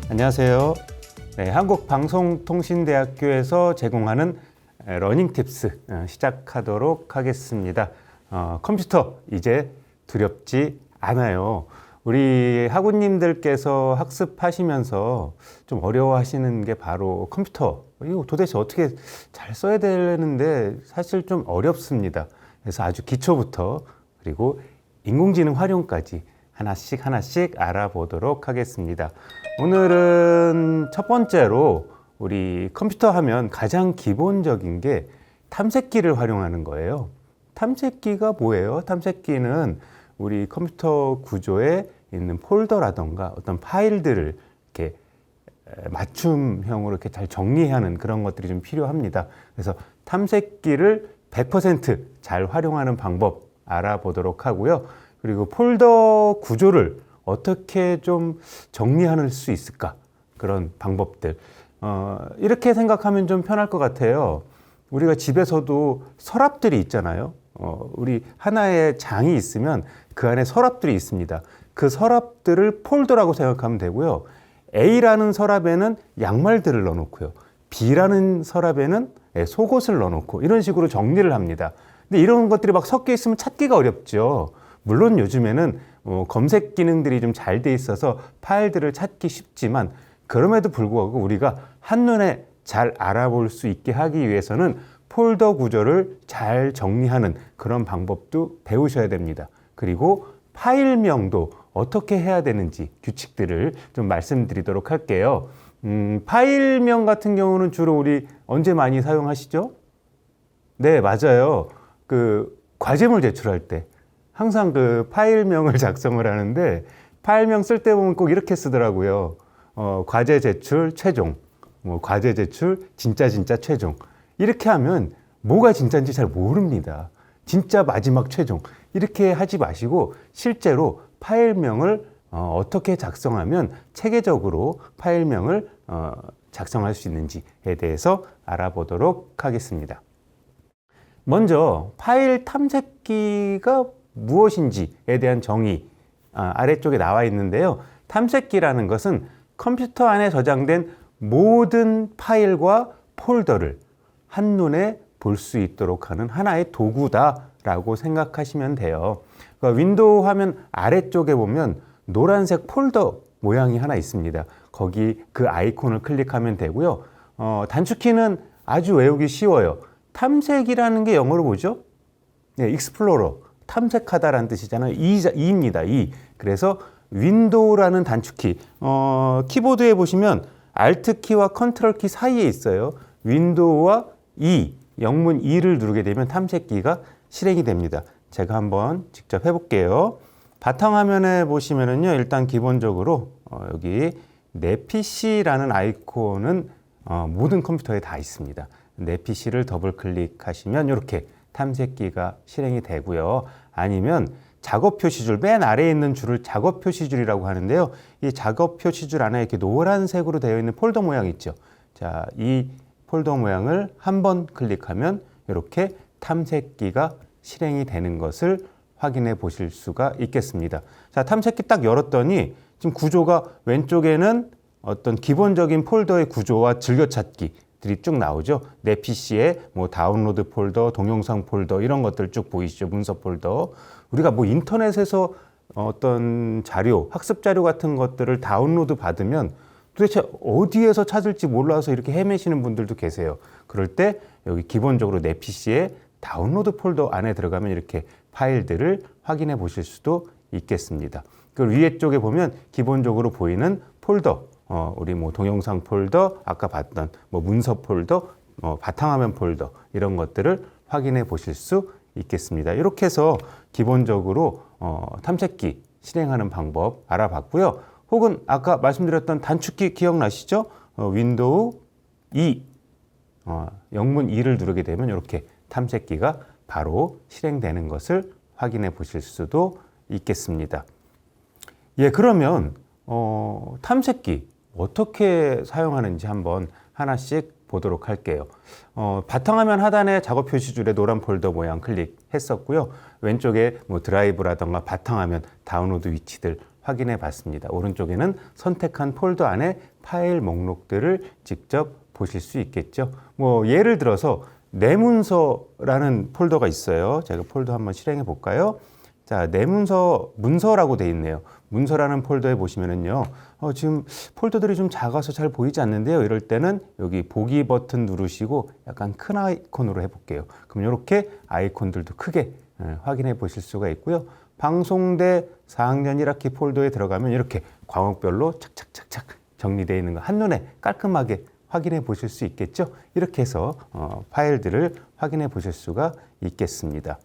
안녕하세요. 네, 한국방송통신대학교에서 제공하는 러닝 팁스 시작하도록 하겠습니다. 컴퓨터 이제 두렵지 않아요. 우리 학우님들께서 학습하시면서 좀 어려워하시는 게 바로 컴퓨터. 이거 도대체 어떻게 잘 써야 되는데 사실 좀 어렵습니다. 그래서 아주 기초부터 그리고 인공지능 활용까지 하나씩 알아보도록 하겠습니다. 오늘은 첫 번째로 우리 컴퓨터 하면 가장 기본적인 게 탐색기를 활용하는 거예요. 탐색기가 뭐예요? 탐색기는 우리 컴퓨터 구조에 있는 폴더라던가 어떤 파일들을 이렇게 맞춤형으로 이렇게 잘 정리하는 그런 것들이 좀 필요합니다. 그래서 탐색기를 100% 잘 활용하는 방법 알아보도록 하고요. 그리고 폴더 구조를 어떻게 좀 정리할 수 있을까? 그런 방법들. 이렇게 생각하면 좀 편할 것 같아요. 우리가 집에서도 서랍들이 있잖아요. 우리 하나의 장이 있으면 그 안에 서랍들이 있습니다. 그 서랍들을 폴더라고 생각하면 되고요. A라는 서랍에는 양말들을 넣어놓고요. B라는 서랍에는 속옷을 넣어놓고 이런 식으로 정리를 합니다. 근데 이런 것들이 막 섞여 있으면 찾기가 어렵죠. 물론 요즘에는 검색 기능들이 좀 잘 돼 있어서 파일들을 찾기 쉽지만 그럼에도 불구하고 우리가 한눈에 잘 알아볼 수 있게 하기 위해서는 폴더 구조를 잘 정리하는 그런 방법도 배우셔야 됩니다. 그리고 파일명도 어떻게 해야 되는지 규칙들을 좀 말씀드리도록 할게요. 파일명 같은 경우는 주로 우리 언제 많이 사용하시죠? 네, 맞아요. 그 과제물 제출할 때 항상 그 파일명을 작성을 하는데 파일명 쓸 때 보면 꼭 이렇게 쓰더라고요. 과제 제출 최종, 과제 제출 진짜 최종. 이렇게 하면 뭐가 진짜인지 잘 모릅니다. 진짜 마지막 최종. 이렇게 하지 마시고 실제로 파일명을 어떻게 작성하면 체계적으로 파일명을 작성할 수 있는지에 대해서 알아보도록 하겠습니다. 먼저 파일 탐색기가 무엇인지에 대한 정의 아래쪽에 나와 있는데요. 탐색기라는 것은 컴퓨터 안에 저장된 모든 파일과 폴더를 한눈에 볼 수 있도록 하는 하나의 도구다라고 생각하시면 돼요. 그러니까 윈도우 화면 아래쪽에 보면 노란색 폴더 모양이 하나 있습니다. 거기 그 아이콘을 클릭하면 되고요. 단축키는 아주 외우기 쉬워요. 탐색이라는 게 영어로 뭐죠? 네, 익스플로러. 탐색하다라는 뜻이잖아요. E입니다. E. 그래서 윈도우라는 단축키. 키보드에 보시면 Alt 키와 컨트롤 키 사이에 있어요. 윈도우와 E, 영문 E를 누르게 되면 탐색기가 실행이 됩니다. 제가 한번 직접 해볼게요. 바탕화면에 보시면은요, 일단 기본적으로 여기 내 PC라는 아이콘은 모든 컴퓨터에 다 있습니다. 내 PC를 더블 클릭하시면 이렇게 탐색기가 실행이 되고요. 아니면 작업 표시줄, 맨 아래에 있는 줄을 작업 표시줄이라고 하는데요. 이 작업 표시줄 안에 이렇게 노란색으로 되어 있는 폴더 모양 있죠. 자, 이 폴더 모양을 한번 클릭하면 이렇게 탐색기가 실행이 되는 것을 확인해 보실 수가 있겠습니다. 자, 탐색기 딱 열었더니 지금 구조가 왼쪽에는 어떤 기본적인 폴더의 구조와 즐겨찾기 들이 쭉 나오죠. 내 PC에 뭐 다운로드 폴더, 동영상 폴더 이런 것들 쭉 보이시죠. 문서 폴더. 우리가 뭐 인터넷에서 어떤 자료, 학습 자료 같은 것들을 다운로드 받으면 도대체 어디에서 찾을지 몰라서 이렇게 헤매시는 분들도 계세요. 그럴 때 여기 기본적으로 내 PC에 다운로드 폴더 안에 들어가면 이렇게 파일들을 확인해 보실 수도 있겠습니다. 그 위에 쪽에 보면 기본적으로 보이는 폴더, 우리 뭐 동영상 폴더, 아까 봤던 뭐 문서 폴더, 바탕화면 폴더 이런 것들을 확인해 보실 수 있겠습니다. 이렇게 해서 기본적으로 탐색기 실행하는 방법 알아봤고요. 혹은 아까 말씀드렸던 단축키 기억나시죠? 윈도우 E, 영문 E를 누르게 되면 이렇게 탐색기가 바로 실행되는 것을 확인해 보실 수도 있겠습니다. 예, 그러면 탐색기 어떻게 사용하는지 한번 하나씩 보도록 할게요. 바탕화면 하단에 작업 표시줄에 노란 폴더 모양 클릭했었고요. 왼쪽에 뭐 드라이브라던가 바탕화면 다운로드 위치들 확인해 봤습니다. 오른쪽에는 선택한 폴더 안에 파일 목록들을 직접 보실 수 있겠죠. 뭐 예를 들어서 내 문서라는 폴더가 있어요. 제가 폴더 한번 실행해 볼까요? 자, 내 문서라고 돼 있네요. 문서라는 폴더에 보시면은요, 지금 폴더들이 좀 작아서 잘 보이지 않는데요. 이럴 때는 여기 보기 버튼 누르시고 약간 큰 아이콘으로 해볼게요. 그럼 이렇게 아이콘들도 크게 확인해 보실 수가 있고요. 방송대 4학년 1학기 폴더에 들어가면 이렇게 과목별로 착착착착 정리되어 있는 거 한눈에 깔끔하게 확인해 보실 수 있겠죠. 이렇게 해서 파일들을 확인해 보실 수가 있겠습니다.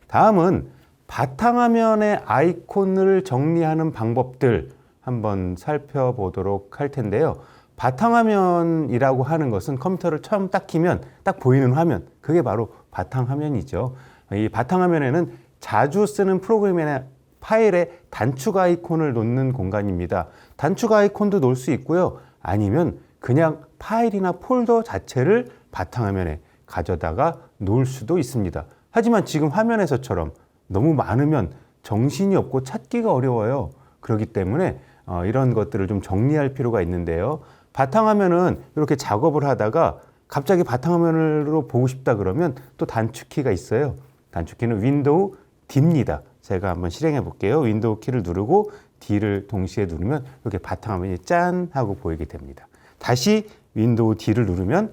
다음은 바탕화면의 아이콘을 정리하는 방법들 한번 살펴보도록 할 텐데요. 바탕화면이라고 하는 것은 컴퓨터를 처음 딱 키면 딱 보이는 화면, 그게 바로 바탕화면이죠. 이 바탕화면에는 자주 쓰는 프로그램이나 파일에 단축 아이콘을 놓는 공간입니다. 단축 아이콘도 놓을 수 있고요. 아니면 그냥 파일이나 폴더 자체를 바탕화면에 가져다가 놓을 수도 있습니다. 하지만 지금 화면에서처럼 너무 많으면 정신이 없고 찾기가 어려워요. 그렇기 때문에 이런 것들을 좀 정리할 필요가 있는데요. 바탕화면은 이렇게 작업을 하다가 갑자기 바탕화면으로 보고 싶다 그러면 또 단축키가 있어요. 단축키는 윈도우 D입니다. 제가 한번 실행해 볼게요. 윈도우 키를 누르고 D를 동시에 누르면 이렇게 바탕화면이 짠 하고 보이게 됩니다. 다시 윈도우 D를 누르면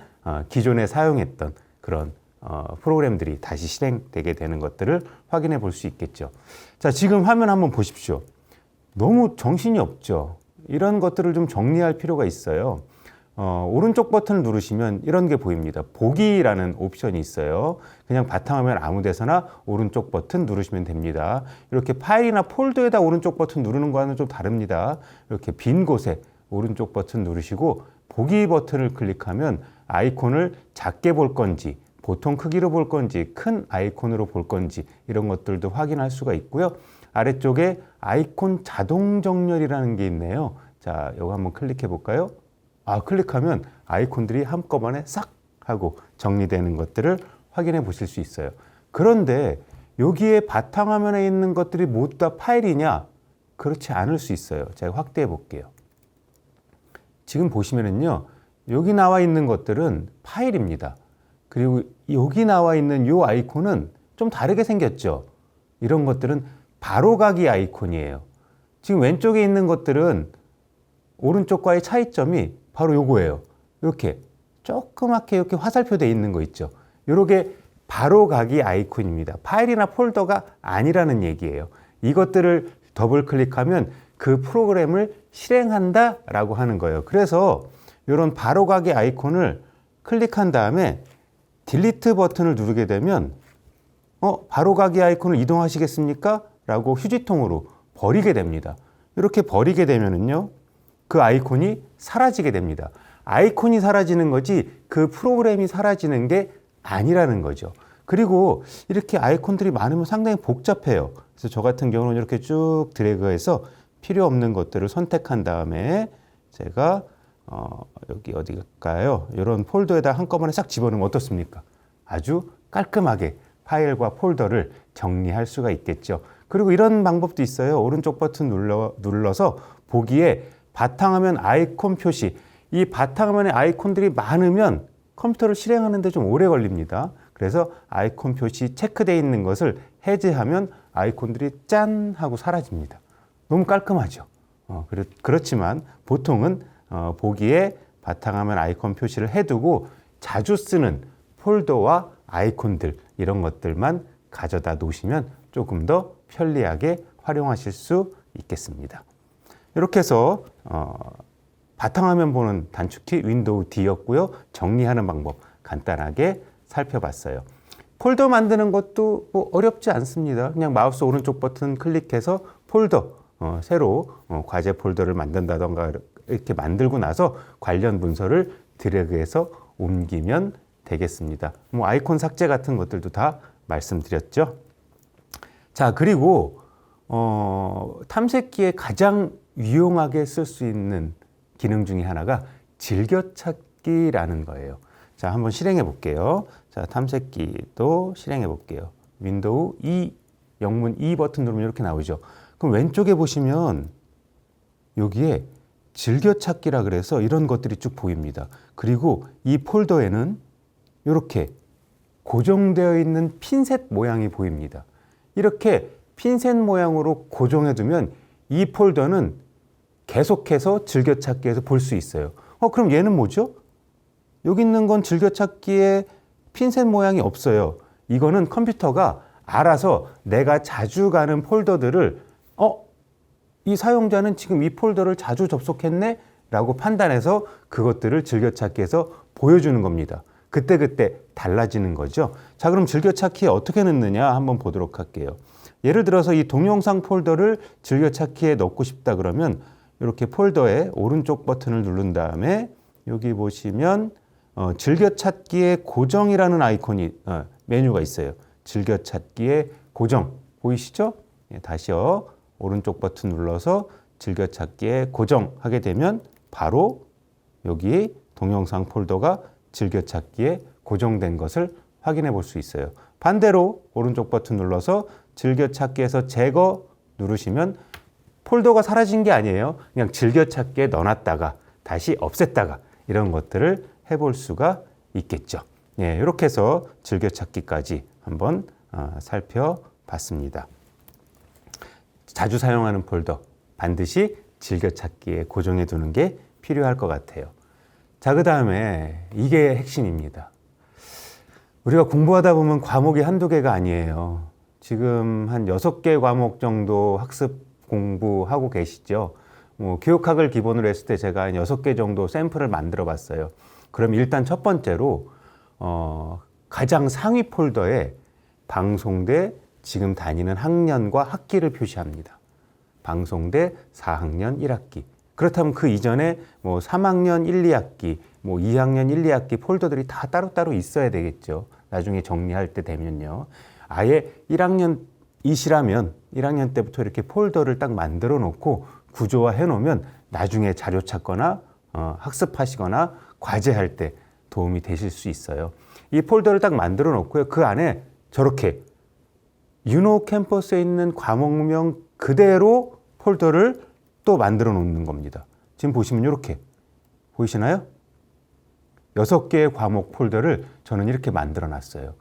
기존에 사용했던 그런 프로그램들이 다시 실행되게 되는 것들을 확인해 볼 수 있겠죠. 자, 지금 화면 한번 보십시오. 너무 정신이 없죠. 이런 것들을 좀 정리할 필요가 있어요. 오른쪽 버튼을 누르시면 이런 게 보입니다. 보기라는 옵션이 있어요. 그냥 바탕화면 아무 데서나 오른쪽 버튼 누르시면 됩니다. 이렇게 파일이나 폴더에다 오른쪽 버튼 누르는 거와는 좀 다릅니다. 이렇게 빈 곳에 오른쪽 버튼 누르시고 보기 버튼을 클릭하면 아이콘을 작게 볼 건지 보통 크기로 볼 건지 큰 아이콘으로 볼 건지 이런 것들도 확인할 수가 있고요. 아래쪽에 아이콘 자동 정렬이라는 게 있네요. 자, 이거 한번 클릭해 볼까요? 클릭하면 아이콘들이 한꺼번에 싹 하고 정리되는 것들을 확인해 보실 수 있어요. 그런데 여기에 바탕화면에 있는 것들이 모두 다 파일이냐? 그렇지 않을 수 있어요. 제가 확대해 볼게요. 지금 보시면은요, 여기 나와 있는 것들은 파일입니다. 그리고 여기 나와 있는 이 아이콘은 좀 다르게 생겼죠. 이런 것들은 바로가기 아이콘이에요. 지금 왼쪽에 있는 것들은 오른쪽과의 차이점이 바로 요거예요. 이렇게 조그맣게 이렇게 화살표 돼 있는 거 있죠. 요렇게 바로가기 아이콘입니다. 파일이나 폴더가 아니라는 얘기예요. 이것들을 더블 클릭하면 그 프로그램을 실행한다 라고 하는 거예요. 그래서 이런 바로가기 아이콘을 클릭한 다음에 딜리트 버튼을 누르게 되면 바로가기 아이콘을 이동하시겠습니까? 라고 휴지통으로 버리게 됩니다. 이렇게 버리게 되면은요, 그 아이콘이 사라지게 됩니다. 아이콘이 사라지는 거지 그 프로그램이 사라지는 게 아니라는 거죠. 그리고 이렇게 아이콘들이 많으면 상당히 복잡해요. 그래서 저 같은 경우는 이렇게 쭉 드래그해서 필요 없는 것들을 선택한 다음에 제가 여기 어디일까요? 이런 폴더에다 한꺼번에 싹 집어넣으면 어떻습니까? 아주 깔끔하게 파일과 폴더를 정리할 수가 있겠죠. 그리고 이런 방법도 있어요. 오른쪽 버튼 눌러서 보기에 바탕화면 아이콘 표시, 이 바탕화면에 아이콘들이 많으면 컴퓨터를 실행하는 데 좀 오래 걸립니다. 그래서 아이콘 표시 체크되어 있는 것을 해제하면 아이콘들이 짠 하고 사라집니다. 너무 깔끔하죠. 그렇지만 보통은 보기에 바탕화면 아이콘 표시를 해두고 자주 쓰는 폴더와 아이콘들 이런 것들만 가져다 놓으시면 조금 더 편리하게 활용하실 수 있겠습니다. 이렇게 해서 바탕화면 보는 단축키 윈도우 D였고요. 정리하는 방법 간단하게 살펴봤어요. 폴더 만드는 것도 뭐 어렵지 않습니다. 그냥 마우스 오른쪽 버튼 클릭해서 폴더 새로 과제 폴더를 만든다던가 이렇게 만들고 나서 관련 문서를 드래그해서 옮기면 되겠습니다. 뭐 아이콘 삭제 같은 것들도 다 말씀드렸죠. 자, 그리고 탐색기에 가장 유용하게 쓸 수 있는 기능 중에 하나가 즐겨찾기라는 거예요. 자, 한번 실행해 볼게요. 자, 탐색기도 실행해 볼게요. 윈도우 2, 영문 2 버튼 누르면 이렇게 나오죠. 그럼 그럼 왼쪽에 보시면 여기에 즐겨찾기라 그래서 이런 것들이 쭉 보입니다. 그리고 이 폴더에는 이렇게 고정되어 있는 핀셋 모양이 보입니다. 이렇게 핀셋 모양으로 고정해 두면 이 폴더는 계속해서 즐겨찾기에서 볼 수 있어요. 그럼 얘는 뭐죠? 여기 있는 건 즐겨찾기에 핀셋 모양이 없어요. 이거는 컴퓨터가 알아서 내가 자주 가는 폴더들을 이 사용자는 지금 이 폴더를 자주 접속했네? 라고 판단해서 그것들을 즐겨찾기에서 보여주는 겁니다. 그때그때 달라지는 거죠. 자, 그럼 즐겨찾기에 어떻게 넣느냐 한번 보도록 할게요. 예를 들어서 이 동영상 폴더를 즐겨찾기에 넣고 싶다 그러면 이렇게 폴더의 오른쪽 버튼을 누른 다음에 여기 보시면 즐겨찾기의 고정이라는 아이콘이 메뉴가 있어요. 즐겨찾기의 고정 보이시죠? 다시요. 오른쪽 버튼 눌러서 즐겨찾기에 고정하게 되면 바로 여기 동영상 폴더가 즐겨찾기에 고정된 것을 확인해 볼 수 있어요. 반대로 오른쪽 버튼 눌러서 즐겨찾기에서 제거 누르시면 폴더가 사라진 게 아니에요. 그냥 즐겨찾기에 넣어놨다가 다시 없앴다가 이런 것들을 해볼 수가 있겠죠. 이렇게 해서 즐겨찾기까지 한번 살펴봤습니다. 자주 사용하는 폴더 반드시 즐겨찾기에 고정해 두는 게 필요할 것 같아요. 자, 그 다음에 이게 핵심입니다. 우리가 공부하다 보면 과목이 한두 개가 아니에요. 지금 한 6개 과목 정도 학습 공부하고 계시죠. 교육학을 기본으로 했을 때 제가 한 6개 정도 샘플을 만들어 봤어요. 그럼 일단 첫 번째로 가장 상위 폴더에 방송대 지금 다니는 학년과 학기를 표시합니다. 방송대 4학년 1학기. 그렇다면 그 이전에 3학년 1, 2학기, 2학년 1, 2학기 폴더들이 다 따로따로 있어야 되겠죠. 나중에 정리할 때 되면요. 아예 1학년이시라면 1학년 때부터 이렇게 폴더를 딱 만들어 놓고 구조화해 놓으면 나중에 자료 찾거나 학습하시거나 과제할 때 도움이 되실 수 있어요. 이 폴더를 딱 만들어 놓고요. 그 안에 저렇게 유노 캠퍼스에 있는 과목명 그대로 폴더를 또 만들어 놓는 겁니다. 지금 보시면 이렇게 보이시나요? 6개의 과목 폴더를 저는 이렇게 만들어 놨어요.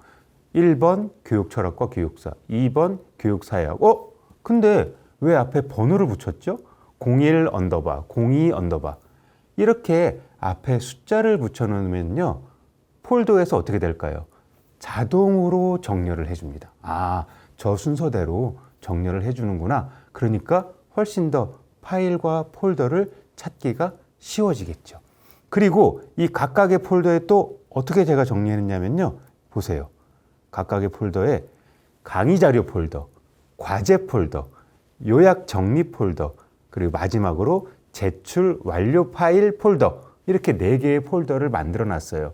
1번 교육철학과 교육사, 2번 교육사회학. 근데 왜 앞에 번호를 붙였죠? 01 언더바, 02 언더바. 이렇게 앞에 숫자를 붙여 놓으면요. 폴더에서 어떻게 될까요? 자동으로 정렬을 해줍니다. 저 순서대로 정렬을 해주는구나. 그러니까 훨씬 더 파일과 폴더를 찾기가 쉬워지겠죠. 그리고 이 각각의 폴더에 또 어떻게 제가 정리했냐면요. 보세요. 각각의 폴더에 강의 자료 폴더, 과제 폴더, 요약 정리 폴더, 그리고 마지막으로 제출 완료 파일 폴더, 이렇게 4개의 폴더를 만들어 놨어요.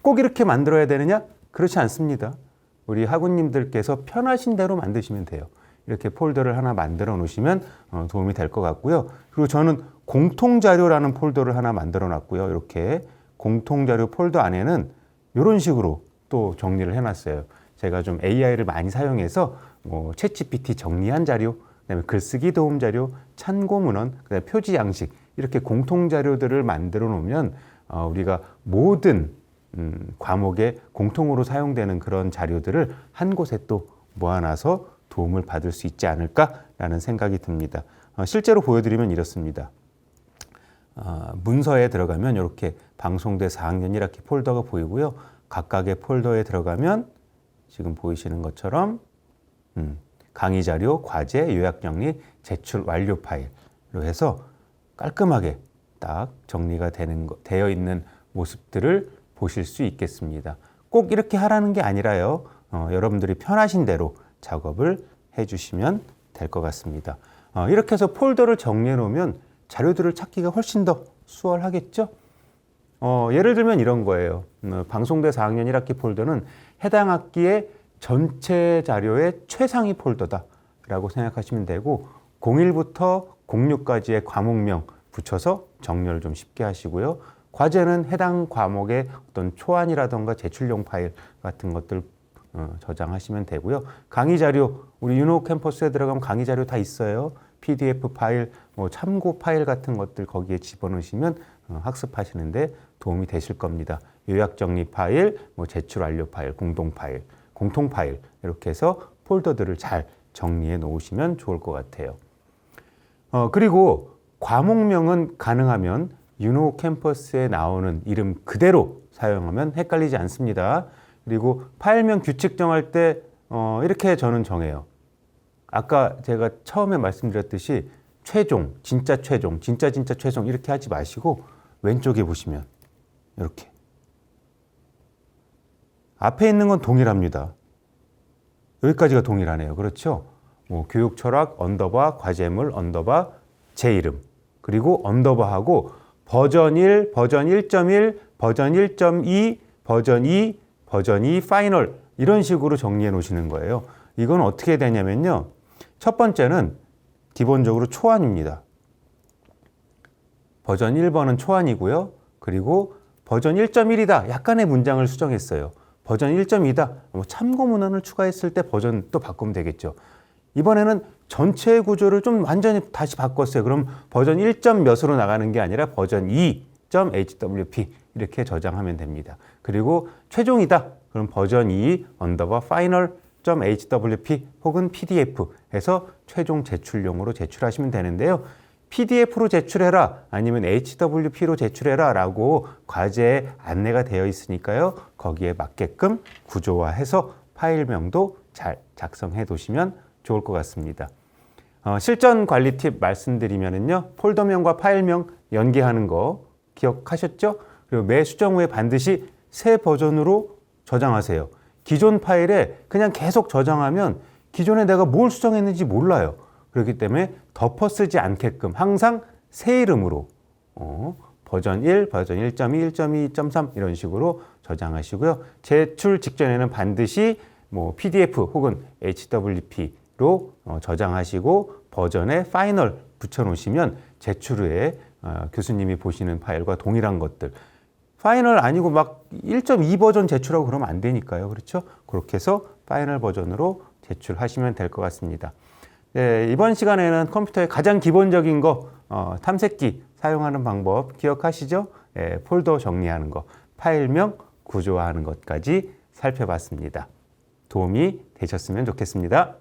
꼭 이렇게 만들어야 되느냐? 그렇지 않습니다. 우리 학우님들께서 편하신 대로 만드시면 돼요. 이렇게 폴더를 하나 만들어 놓으시면 도움이 될 것 같고요. 그리고 저는 공통자료라는 폴더를 하나 만들어 놨고요. 이렇게 공통자료 폴더 안에는 이런 식으로 또 정리를 해놨어요. 제가 좀 AI를 많이 사용해서 챗GPT 정리한 자료, 그다음에 글쓰기 도움 자료, 참고 문헌, 그다음에 표지 양식 이렇게 공통 자료들을 만들어 놓으면 우리가 모든 과목에 공통으로 사용되는 그런 자료들을 한 곳에 또 모아놔서 도움을 받을 수 있지 않을까라는 생각이 듭니다. 실제로 보여드리면 이렇습니다. 문서에 들어가면 이렇게 방송대 4학년 1학기 폴더가 보이고요. 각각의 폴더에 들어가면 지금 보이시는 것처럼 강의 자료, 과제, 요약 정리, 제출 완료 파일로 해서 깔끔하게 딱 정리가 되어 있는 모습들을 보실 수 있겠습니다. 꼭 이렇게 하라는 게 아니라요. 여러분들이 편하신 대로 작업을 해주시면 될 것 같습니다. 이렇게 해서 폴더를 정리해 놓으면 자료들을 찾기가 훨씬 더 수월하겠죠? 예를 들면 이런 거예요. 방송대 4학년 1학기 폴더는 해당 학기의 전체 자료의 최상위 폴더다라고 생각하시면 되고 01부터 06까지의 과목명 붙여서 정렬을 좀 쉽게 하시고요. 과제는 해당 과목의 어떤 초안이라던가 제출용 파일 같은 것들 저장하시면 되고요. 강의 자료, 우리 유노 캠퍼스에 들어가면 강의 자료 다 있어요. PDF 파일, 뭐 참고 파일 같은 것들 거기에 집어넣으시면 학습하시는데 도움이 되실 겁니다. 요약 정리 파일, 뭐 제출 완료 파일, 공동 파일 이렇게 해서 폴더들을 잘 정리해 놓으시면 좋을 것 같아요. 그리고 과목명은 가능하면 유노 캠퍼스에 나오는 이름 그대로 사용하면 헷갈리지 않습니다. 그리고 파일명 규칙 정할 때 이렇게 저는 정해요. 아까 제가 처음에 말씀드렸듯이 최종, 진짜 최종, 진짜 최종 이렇게 하지 마시고 왼쪽에 보시면 이렇게 앞에 있는 건 동일합니다. 여기까지가 동일하네요. 그렇죠? 뭐 교육 철학 언더바 과제물 언더바 제 이름 그리고 언더바하고 버전 1, 버전 1.1, 버전 1.2, 버전 2, 버전 2 파이널 이런 식으로 정리해 놓으시는 거예요. 이건 어떻게 되냐면요. 첫 번째는 기본적으로 초안입니다. 버전 1번은 초안이고요. 그리고 버전 1.1이다. 약간의 문장을 수정했어요. 버전 1.2다. 참고 문헌을 추가했을 때 버전 또 바꾸면 되겠죠. 이번에는 전체 구조를 좀 완전히 다시 바꿨어요. 그럼 버전 1. 몇으로 나가는 게 아니라 버전 2.hwp 이렇게 저장하면 됩니다. 그리고 최종이다. 그럼 버전 2 언더바 final.hwp 혹은 pdf 해서 최종 제출용으로 제출하시면 되는데요. PDF로 제출해라 아니면 HWP로 제출해라 라고 과제에 안내가 되어 있으니까요. 거기에 맞게끔 구조화해서 파일명도 잘 작성해 두시면 좋을 것 같습니다. 실전 관리 팁 말씀드리면요. 폴더명과 파일명 연계하는 거 기억하셨죠? 그리고 매 수정 후에 반드시 새 버전으로 저장하세요. 기존 파일에 그냥 계속 저장하면 기존에 내가 뭘 수정했는지 몰라요. 그렇기 때문에 덮어 쓰지 않게끔 항상 새 이름으로 버전 1, 버전 1.2, 1.2, 1.3 이런 식으로 저장하시고요. 제출 직전에는 반드시 뭐 PDF 혹은 HWP로 저장하시고 버전에 파이널 붙여놓으시면 제출 후에 교수님이 보시는 파일과 동일한 것들 파이널 아니고 막 1.2 버전 제출하고 그러면 안 되니까요. 그렇죠? 그렇게 해서 파이널 버전으로 제출하시면 될 것 같습니다. 네, 이번 시간에는 컴퓨터의 가장 기본적인 거 탐색기 사용하는 방법 기억하시죠? 네, 폴더 정리하는 거, 파일명 구조화하는 것까지 살펴봤습니다. 도움이 되셨으면 좋겠습니다.